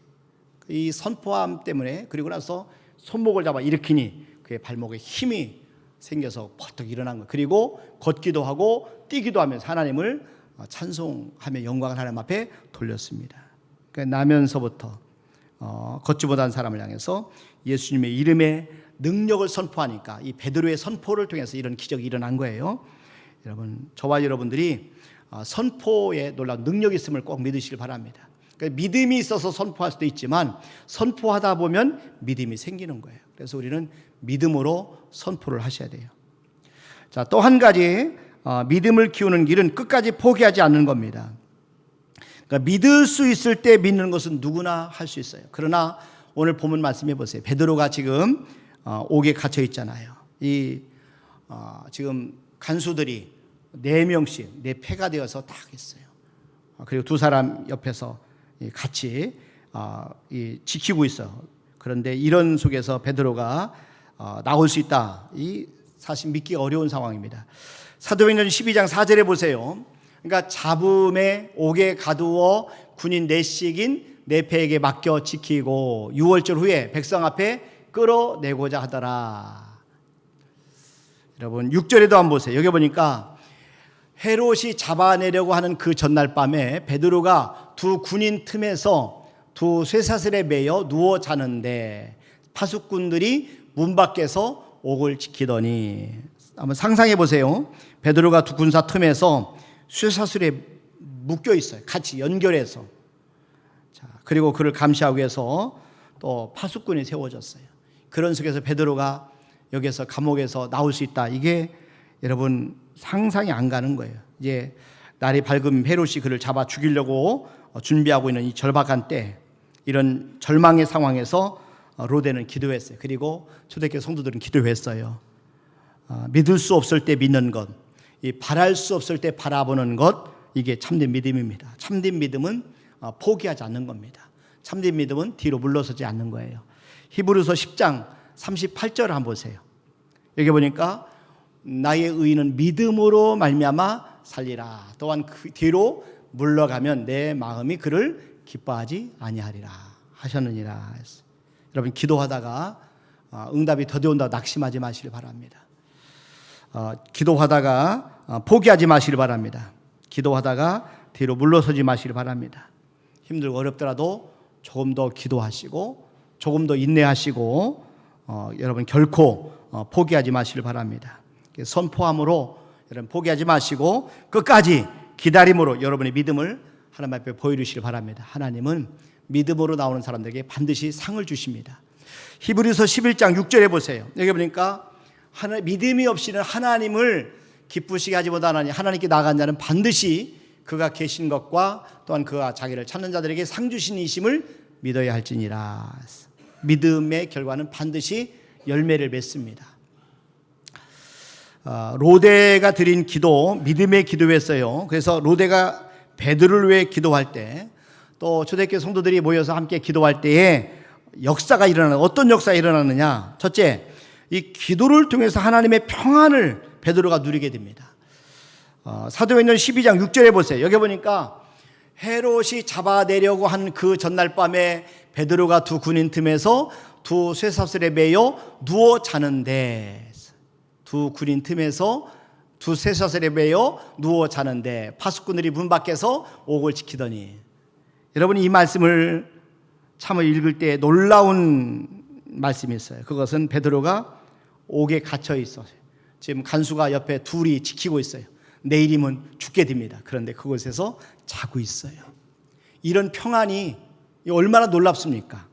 이 선포함 때문에, 그리고 나서 손목을 잡아 일으키니 그의 발목에 힘이 생겨서 퍼뜩 일어난 거예요. 그리고 걷기도 하고 뛰기도 하면서 하나님을 찬송하며 영광을 하나님 앞에 돌렸습니다. 그러니까 나면서부터 걷지 못한 사람을 향해서 예수님의 이름의 능력을 선포하니까 이 베드로의 선포를 통해서 이런 기적이 일어난 거예요. 여러분, 저와 여러분들이 선포에 놀라운 능력이 있음을 꼭 믿으시길 바랍니다. 그러니까 믿음이 있어서 선포할 수도 있지만 선포하다 보면 믿음이 생기는 거예요. 그래서 우리는 믿음으로 선포를 하셔야 돼요. 자, 또 한 가지 믿음을 키우는 길은 끝까지 포기하지 않는 겁니다. 그러니까 믿을 수 있을 때 믿는 것은 누구나 할 수 있어요. 그러나 오늘 본문 말씀해 보세요. 베드로가 지금 옥에 갇혀 있잖아요. 지금 간수들이 4명씩 4패가 되어서 딱 있어요. 그리고 2사람 옆에서 같이 지키고 있어요. 그런데 이런 속에서 베드로가 나올 수 있다. 이 사실 믿기 어려운 상황입니다. 사도행전 12장 4절에 보세요. 그러니까 잡음에 옥에 가두어 군인 4씩인 4패에게 맡겨 지키고 6월절 후에 백성 앞에 끌어내고자 하더라. 여러분 6절에도 한번 보세요. 여기 보니까 헤롯이 잡아내려고 하는 그 전날 밤에 베드로가 2 군인 틈에서 2 쇠사슬에 매여 누워 자는데 파수꾼들이 문 밖에서 옥을 지키더니, 한번 상상해 보세요. 베드로가 2 군사 틈에서 쇠사슬에 묶여 있어요. 같이 연결해서. 자, 그리고 그를 감시하기 위해서 또 파수꾼이 세워졌어요. 그런 속에서 베드로가 여기서 감옥에서 나올 수 있다. 이게 여러분 상상이 안 가는 거예요. 이제 날이 밝으면 헤롯이 그를 잡아 죽이려고 준비하고 있는 이 절박한 때, 이런 절망의 상황에서 로데는 기도했어요. 그리고 초대교회 성도들은 기도했어요. 믿을 수 없을 때 믿는 것, 이 바랄 수 없을 때 바라보는 것, 이게 참된 믿음입니다. 참된 믿음은 포기하지 않는 겁니다. 참된 믿음은 뒤로 물러서지 않는 거예요. 히브리서 10장 38절을 한번 보세요. 여기 보니까 나의 의인은 믿음으로 말미암아 살리라. 또한 그 뒤로 물러가면 내 마음이 그를 기뻐하지 아니하리라 하셨느니라. 여러분 기도하다가 응답이 더뎌온다고 낙심하지 마시길 바랍니다. 기도하다가 포기하지 마시길 바랍니다. 기도하다가 뒤로 물러서지 마시길 바랍니다. 힘들고 어렵더라도 조금 더 기도하시고 조금 더 인내하시고 여러분 결코 포기하지 마시길 바랍니다. 선포함으로 여러분 포기하지 마시고 끝까지 기다림으로 여러분의 믿음을 하나님 앞에 보여주시길 바랍니다. 하나님은 믿음으로 나오는 사람들에게 반드시 상을 주십니다. 히브리서 11장 6절에 보세요. 여기 보니까 믿음이 없이는 하나님을 기쁘시게 하지 못하나니 하나님께 나아간 자는 반드시 그가 계신 것과 또한 그가 자기를 찾는 자들에게 상 주신 이심을 믿어야 할지니라. 믿음의 결과는 반드시 열매를 맺습니다. 로데가 드린 기도, 믿음의 기도였어요. 그래서 로데가 베드로를 위해 기도할 때, 또 초대교회 성도들이 모여서 함께 기도할 때에 역사가 일어나는, 어떤 역사가 일어나느냐? 첫째, 이 기도를 통해서 하나님의 평안을 베드로가 누리게 됩니다. 사도행전 12장 6절에 보세요. 여기 보니까 헤롯이 잡아내려고 한 그 전날 밤에 베드로가 두 군인 틈에서 두 쇠사슬에 매여 누워 자는데, 두 군인 틈에서 두 쇠사슬에 매여 누워 자는데 파수꾼들이 문 밖에서 옥을 지키더니, 여러분이 이 말씀을 참을 읽을 때 놀라운 말씀이 있어요. 그것은 베드로가 옥에 갇혀 있어요. 지금 간수가 옆에 둘이 지키고 있어요. 내일이면 죽게 됩니다. 그런데 그곳에서 자고 있어요. 이런 평안이 얼마나 놀랍습니까?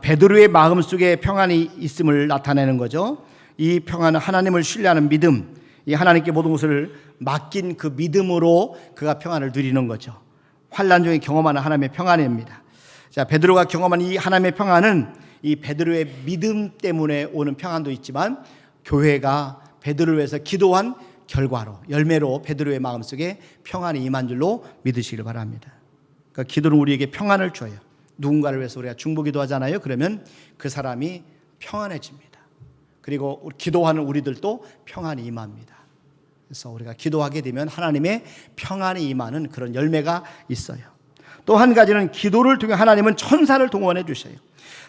베드로의 마음속에 평안이 있음을 나타내는 거죠. 이 평안은 하나님을 신뢰하는 믿음, 이 하나님께 모든 것을 맡긴 그 믿음으로 그가 평안을 누리는 거죠. 환난 중에 경험하는 하나님의 평안입니다. 자, 베드로가 경험한 이 하나님의 평안은 이 베드로의 믿음 때문에 오는 평안도 있지만, 교회가 베드로를 위해서 기도한 결과로, 열매로 베드로의 마음속에 평안이 임한 줄로 믿으시길 바랍니다. 그러니까 기도는 우리에게 평안을 줘요. 누군가를 위해서 우리가 중보기도 하잖아요. 그러면 그 사람이 평안해집니다. 그리고 기도하는 우리들도 평안이 임합니다. 그래서 우리가 기도하게 되면 하나님의 평안이 임하는 그런 열매가 있어요. 또 한 가지는 기도를 통해 하나님은 천사를 동원해 주셔요.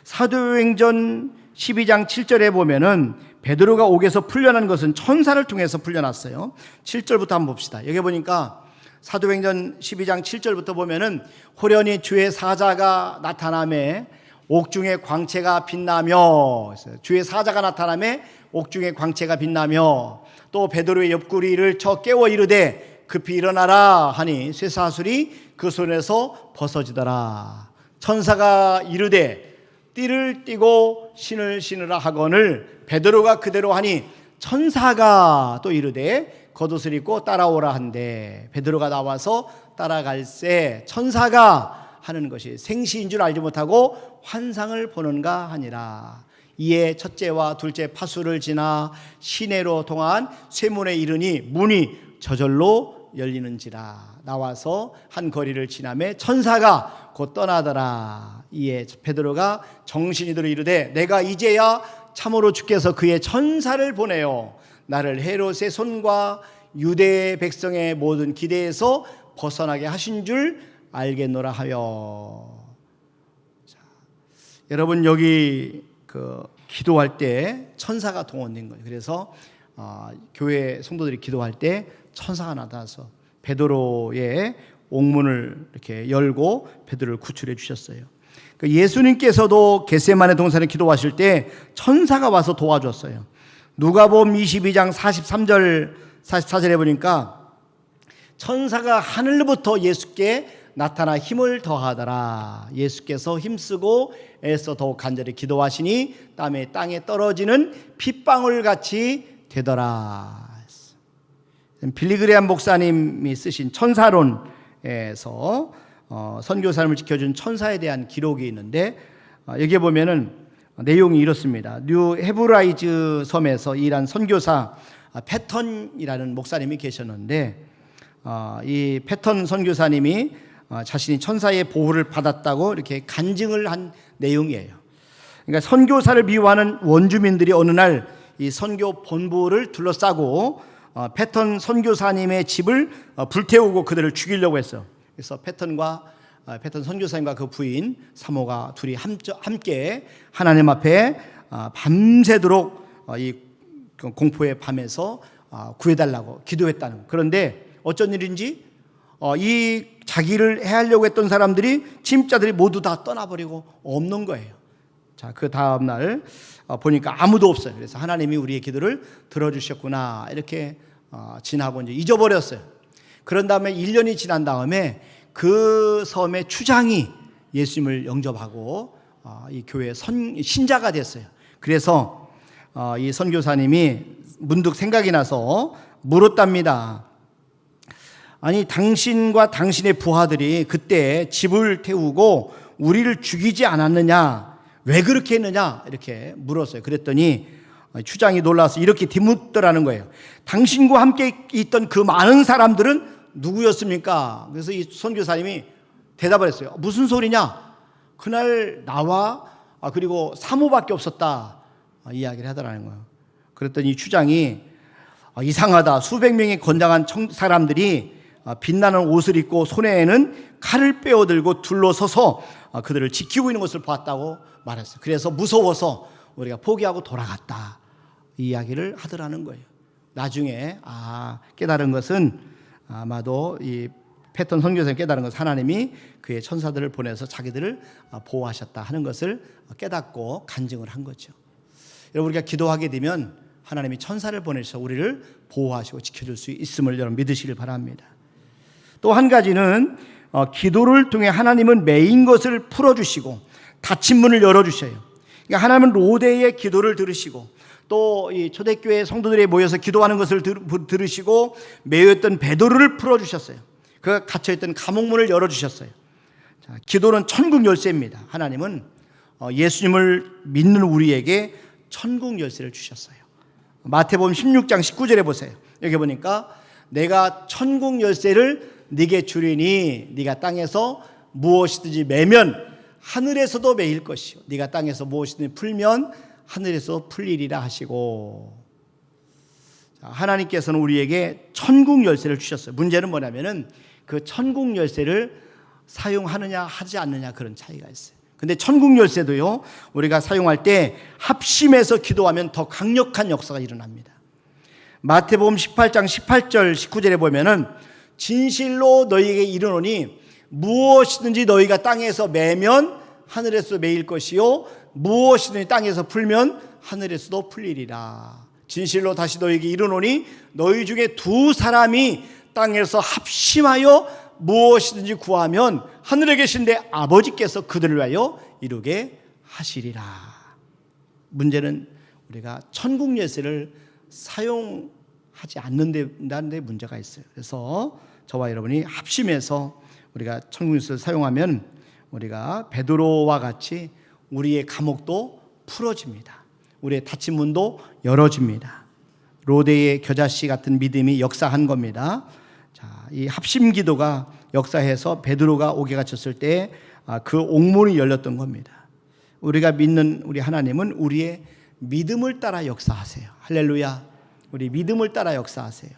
사도행전 12장 7절에 보면은 베드로가 옥에서 풀려난 것은 천사를 통해서 풀려났어요. 7절부터 한번 봅시다. 여기 보니까 사도행전 12장 7절부터 보면은 호련히 주의 사자가 나타나매 옥중에 광채가 빛나며, 주의 사자가 나타나매 옥중에 광채가 빛나며, 또 베드로의 옆구리를 쳐 깨워 이르되 급히 일어나라 하니 쇠사슬이 그 손에서 벗어지더라. 천사가 이르되 띠를 띠고 신을 신으라 하거늘 베드로가 그대로 하니 천사가 또 이르되 겉옷을 입고 따라오라 한대. 베드로가 나와서 따라갈새 천사가 하는 것이 생시인 줄 알지 못하고 환상을 보는가 하니라. 이에 첫째와 둘째 파수를 지나 시내로 통한 쇠문에 이르니 문이 저절로 열리는지라. 나와서 한 거리를 지나매 천사가 곧 떠나더라. 이에 베드로가 정신이 들어 이르되 내가 이제야 참으로 주께서 그의 천사를 보내어 나를 헤롯의 손과 유대 백성의 모든 기대에서 벗어나게 하신 줄 알겠노라 하여. 자, 여러분 여기 기도할 때 천사가 동원된 거예요. 그래서 교회 성도들이 기도할 때 천사가 나타나서 베드로의 옥문을 이렇게 열고 베드로를 구출해 주셨어요. 예수님께서도 겟세마네 동산에 기도하실 때 천사가 와서 도와줬어요. 누가복음 22장 43절 44절에 보니까 천사가 하늘로부터 예수께 나타나 힘을 더하더라. 예수께서 힘쓰고 애써 더욱 간절히 기도하시니 땀에 땅에 떨어지는 핏방울 같이 되더라. 빌리그레암 목사님이 쓰신 천사론에서 선교 삶을 지켜준 천사에 대한 기록이 있는데, 여기에 보면은 내용이 이렇습니다. 뉴 헤브라이즈 섬에서 일한 선교사 패턴이라는 목사님이 계셨는데, 이 패턴 선교사님이 자신이 천사의 보호를 받았다고 이렇게 간증을 한 내용이에요. 그러니까 선교사를 미워하는 원주민들이 어느 날 이 선교 본부를 둘러싸고 패턴 선교사님의 집을 불태우고 그들을 죽이려고 했어요. 그래서 패턴 선교사님과 그 부인 사모가 둘이 함께 하나님 앞에 밤새도록 이 공포의 밤에서 구해달라고 기도했다는. 그런데 어쩐 일인지 이 자기를 해하려고 했던 사람들이 침자들이 모두 다 떠나버리고 없는 거예요. 자, 그 다음 날 보니까 아무도 없어요. 그래서 하나님이 우리의 기도를 들어주셨구나 이렇게 지나고 이제 잊어버렸어요. 그런 다음에 1년이 지난 다음에 그 섬의 추장이 예수님을 영접하고 이 교회의 신자가 됐어요. 그래서 이 선교사님이 문득 생각이 나서 물었답니다. 아니, 당신과 당신의 부하들이 그때 집을 태우고 우리를 죽이지 않았느냐? 왜 그렇게 했느냐 이렇게 물었어요. 그랬더니 추장이 놀라서 이렇게 뒤묻더라는 거예요. 당신과 함께 있던 그 많은 사람들은 누구였습니까? 그래서 이 선교사님이 대답을 했어요. 무슨 소리냐? 그날 나와 그리고 사모밖에 없었다 이야기를 하더라는 거예요. 그랬더니 추장이 이상하다. 수백 명의 건장한 사람들이 빛나는 옷을 입고 손에는 칼을 빼어들고 둘러서서 그들을 지키고 있는 것을 봤다고 말했어요. 그래서 무서워서 우리가 포기하고 돌아갔다 이 이야기를 하더라는 거예요. 나중에 깨달은 것은 아마도 이 패턴 선교사님 깨달은 것은 하나님이 그의 천사들을 보내서 자기들을 보호하셨다 하는 것을 깨닫고 간증을 한 거죠. 여러분 우리가 기도하게 되면 하나님이 천사를 보내셔서 우리를 보호하시고 지켜줄 수 있음을 여러분 믿으시길 바랍니다. 또 한 가지는 기도를 통해 하나님은 매인 것을 풀어주시고 닫힌 문을 열어주셔요. 그러니까 하나님은 로데의 기도를 들으시고 또 이 초대교회 성도들이 모여서 기도하는 것을 들으시고 매였던 베드로를 풀어주셨어요. 그 갇혀있던 감옥문을 열어주셨어요. 자, 기도는 천국 열쇠입니다. 하나님은 예수님을 믿는 우리에게 천국 열쇠를 주셨어요. 마태복음 16장 19절에 보세요. 여기 보니까 내가 천국 열쇠를 네게 주리니 네가 땅에서 무엇이든지 매면 하늘에서도 매일 것이요 네가 땅에서 무엇이든지 풀면 하늘에서 풀리리라 하시고, 하나님께서는 우리에게 천국 열쇠를 주셨어요. 문제는 뭐냐면은 그 천국 열쇠를 사용하느냐 하지 않느냐 그런 차이가 있어요. 근데 천국 열쇠도요 우리가 사용할 때 합심해서 기도하면 더 강력한 역사가 일어납니다. 마태복음 18장 18절 19절에 보면은 진실로 너희에게 이르노니 무엇이든지 너희가 땅에서 매면 하늘에서 매일 것이요 무엇이든지 땅에서 풀면 하늘에서도 풀리리라. 진실로 다시 너희에게 이르노니 너희 중에 두 사람이 땅에서 합심하여 무엇이든지 구하면 하늘에 계신데 아버지께서 그들을 위하여 이루게 하시리라. 문제는 우리가 천국 열쇠를 사용하지 않는다는 데 문제가 있어요. 그래서 저와 여러분이 합심해서 우리가 천국 열쇠를 사용하면 우리가 베드로와 같이 우리의 감옥도 풀어집니다. 우리의 닫힌 문도 열어집니다. 로데의 겨자씨 같은 믿음이 역사한 겁니다. 자, 이 합심 기도가 역사해서 베드로가 옥에 갇혔을 때 그 옥문이 열렸던 겁니다. 우리가 믿는 우리 하나님은 우리의 믿음을 따라 역사하세요. 할렐루야. 우리 믿음을 따라 역사하세요.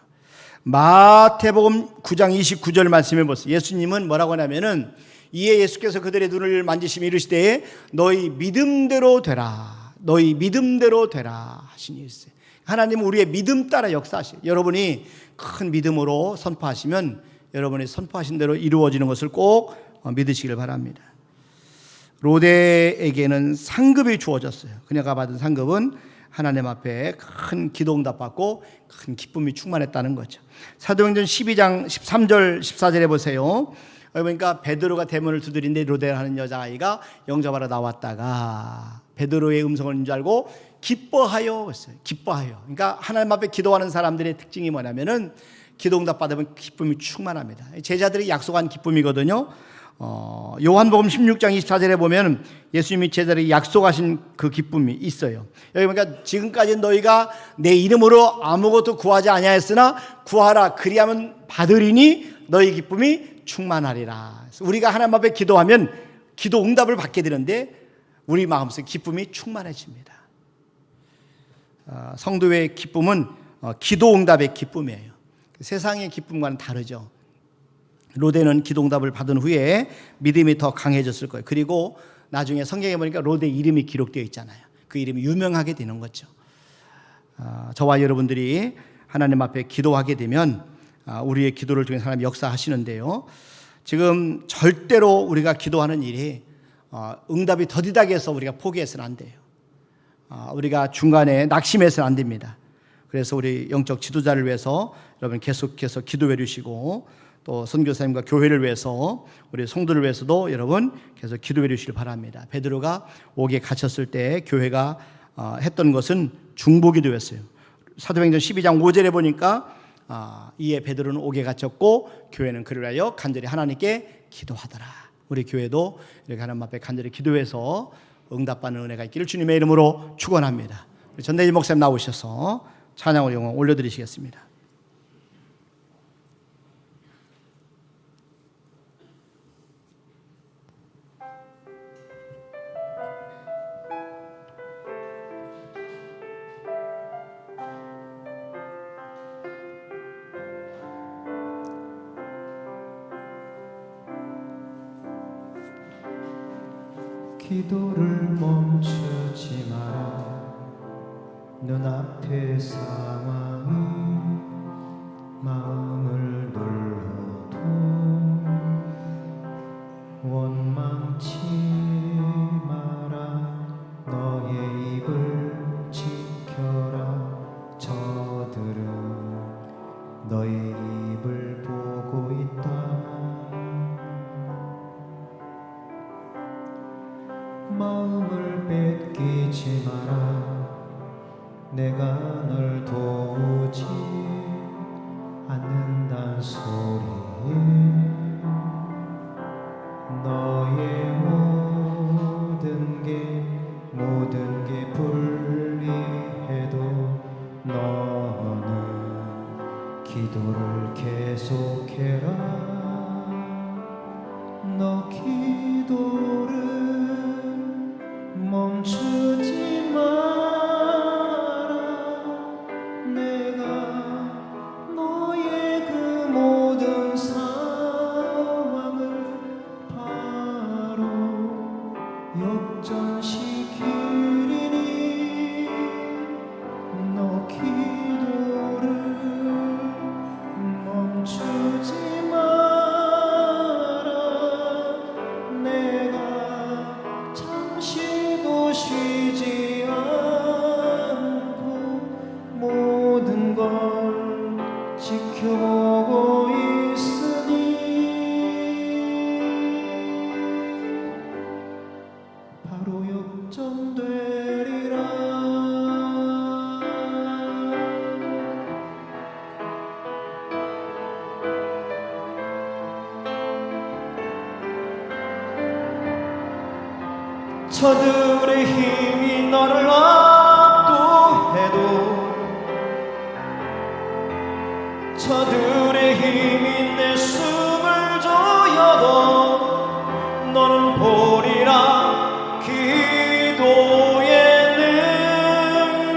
마태복음 9장 29절 말씀해 보세요. 예수님은 뭐라고 하냐면은 이에 예수께서 그들의 눈을 만지시며 이르시되 너희 믿음대로 되라. 너희 믿음대로 되라 하시니 있어요. 하나님은 우리의 믿음 따라 역사하시요. 여러분이 큰 믿음으로 선포하시면 여러분이 선포하신 대로 이루어지는 것을 꼭 믿으시길 바랍니다. 로데에게는 상급이 주어졌어요. 그녀가 받은 상급은 하나님 앞에 큰 기도응답 받고 큰 기쁨이 충만했다는 거죠. 사도행전 12장 13절 14절에 보세요. 그러니까 베드로가 대문을 두드리는데 로데라는 여자아이가 영접하러 나왔다가 베드로의 음성을 듣는 줄 알고 기뻐하여 했어요. 기뻐하여. 그러니까 하나님 앞에 기도하는 사람들의 특징이 뭐냐면은 기도응답 받으면 기쁨이 충만합니다. 제자들이 약속한 기쁨이거든요. 요한복음 16장 24절에 보면 예수님이 제자들이 약속하신 그 기쁨이 있어요. 여기 보니까 지금까지 너희가 내 이름으로 아무것도 구하지 아니하였으나 구하라 그리하면 받으리니 너희 기쁨이 충만하리라. 우리가 하나님 앞에 기도하면 기도 응답을 받게 되는데 우리 마음속에 기쁨이 충만해집니다. 성도의 기쁨은 기도 응답의 기쁨이에요. 세상의 기쁨과는 다르죠. 로데는 기도응답을 받은 후에 믿음이 더 강해졌을 거예요. 그리고 나중에 성경에 보니까 로데 이름이 기록되어 있잖아요. 그 이름이 유명하게 되는 거죠. 저와 여러분들이 하나님 앞에 기도하게 되면 우리의 기도를 통해 하나님 역사하시는데요. 지금 절대로 우리가 기도하는 일이 응답이 더디다게 해서 우리가 포기해서는 안 돼요. 우리가 중간에 낙심해서는 안 됩니다. 그래서 우리 영적 지도자를 위해서 여러분 계속해서 기도해 주시고 또 선교사님과 교회를 위해서 우리 성도를 위해서도 여러분 계속 기도해 주시길 바랍니다. 베드로가 옥에 갇혔을 때 교회가 했던 것은 중보기도였어요. 사도행전 12장 5절에 보니까 이에 베드로는 옥에 갇혔고 교회는 그를 위하여 간절히 하나님께 기도하더라. 우리 교회도 이렇게 하나님 앞에 간절히 기도해서 응답받는 은혜가 있기를 주님의 이름으로 축원합니다. 전대진 목사님 나오셔서 찬양을 영광 올려드리시겠습니다. 기도를 멈추지 마라. 눈앞의 상황이 마음을 눌러도 원망치 마라. 너의 입을 지켜라. 저들은 너의 입을 보고 있다. 마음을 뺏기지 마라. 내가 널 도우지 않는단 소리에 너의 모든 게 불리해도 너는 기도를 계속해라. 너 기도를 멈추지 마라. 내가 너의 그 모든 상황을 바로 역전시키리니 너 기도를 멈추지 마라. 내가 잠시도 쉬지 않고 모든 걸 지켜보고 있으니 바로 역전되리라. 저들의 힘이 너를 압도해도 저들의 힘이 내 숨을 조여도 너는 보리라. 기도의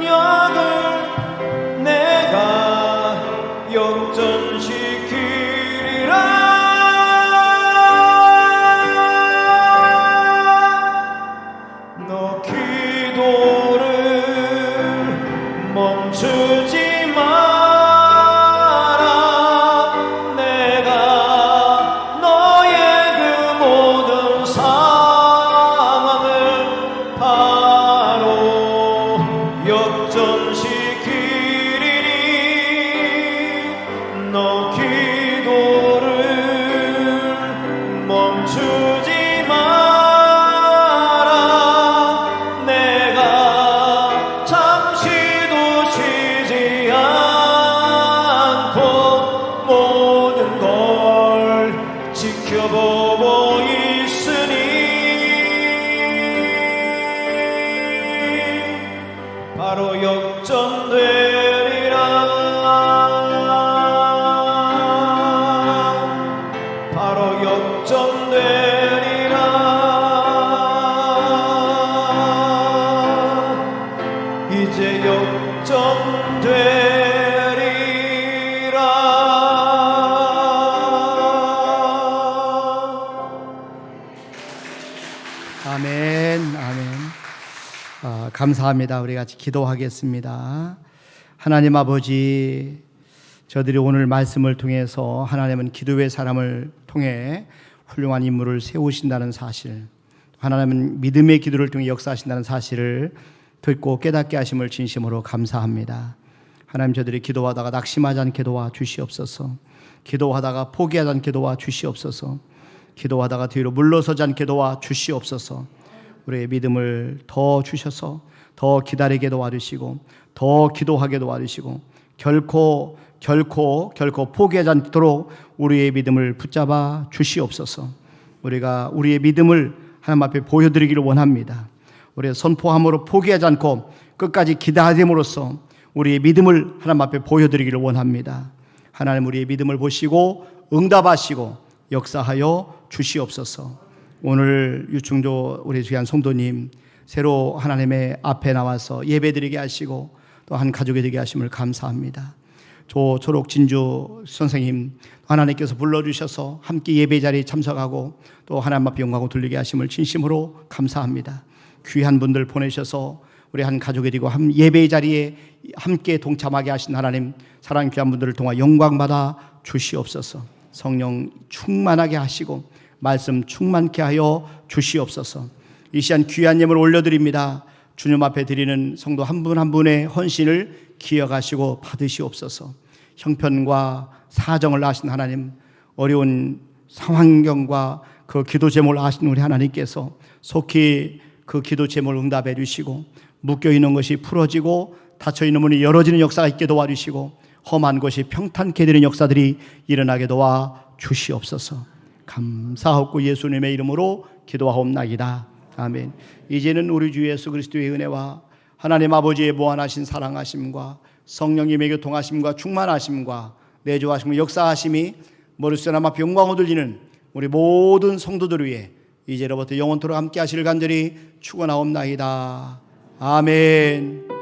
능력을 내가 역전시키리라. 너 기도를 멈추지 마라. 내가 너의 그 모든 상황을 바로 역전시키리니 너 기도를 멈추지 마라. 내가 잠시도 쉬지 않고 모든 걸 지켜보고 있으니 바로 역전되리라. 바로 역전되리라. 이제 역전되리라. 아멘, 아멘. 감사합니다. 우리 같이 기도하겠습니다. 하나님 아버지, 저들이 오늘 말씀을 통해서 하나님은 기도의 사람을 통해 훌륭한 인물을 세우신다는 사실, 하나님은 믿음의 기도를 통해 역사하신다는 사실을 듣고 깨닫게 하심을 진심으로 감사합니다. 하나님, 저들이 기도하다가 낙심하지 않게 도와주시옵소서. 기도하다가 포기하지 않게 도와주시옵소서. 기도하다가 뒤로 물러서지 않게 도와주시옵소서. 우리의 믿음을 더 주셔서 더 기다리게 도와주시고 더 기도하게 도와주시고 결코 포기하지 않도록 우리의 믿음을 붙잡아 주시옵소서. 우리가 우리의 믿음을 하나님 앞에 보여드리기를 원합니다. 우리의 선포함으로 포기하지 않고 끝까지 기다림으로써 우리의 믿음을 하나님 앞에 보여드리기를 원합니다. 하나님 우리의 믿음을 보시고 응답하시고 역사하여 주시옵소서. 오늘 유충조 우리 귀한 성도님 새로 하나님의 앞에 나와서 예배드리게 하시고 또 한 가족이 되게 하심을 감사합니다. 초록 진주 선생님 하나님께서 불러주셔서 함께 예배 자리에 참석하고 또 하나님 앞에 영광을 돌리게 하심을 진심으로 감사합니다. 귀한 분들 보내셔서 우리 한 가족이 되고 예배 자리에 함께 동참하게 하신 하나님, 사랑 귀한 분들을 통해 영광 받아 주시옵소서. 성령 충만하게 하시고 말씀 충만케 하여 주시옵소서. 이 시간 귀한 예물 올려드립니다. 주님 앞에 드리는 성도 한 분 한 분의 헌신을 기억하시고 받으시옵소서. 형편과 사정을 아신 하나님, 어려운 상황경과 그 기도 제목을 아신 우리 하나님께서 속히 그 기도 제목을 응답해 주시고 묶여있는 것이 풀어지고 닫혀있는 문이 열어지는 역사가 있게 도와주시고 험한 것이 평탄케 되는 역사들이 일어나게 도와 주시옵소서. 감사하고 예수님의 이름으로 기도하옵나이다. 아멘. 이제는 우리 주 예수 그리스도의 은혜와 하나님 아버지의 무한하신 사랑하심과 성령님의 교통하심과 충만하심과 내주하심과 역사하심이 머릿속 앞 영광을 돌리는 우리 모든 성도들 위해 이제로부터 영원토록 함께 하시를 간절히 축원하옵나이다. 아멘.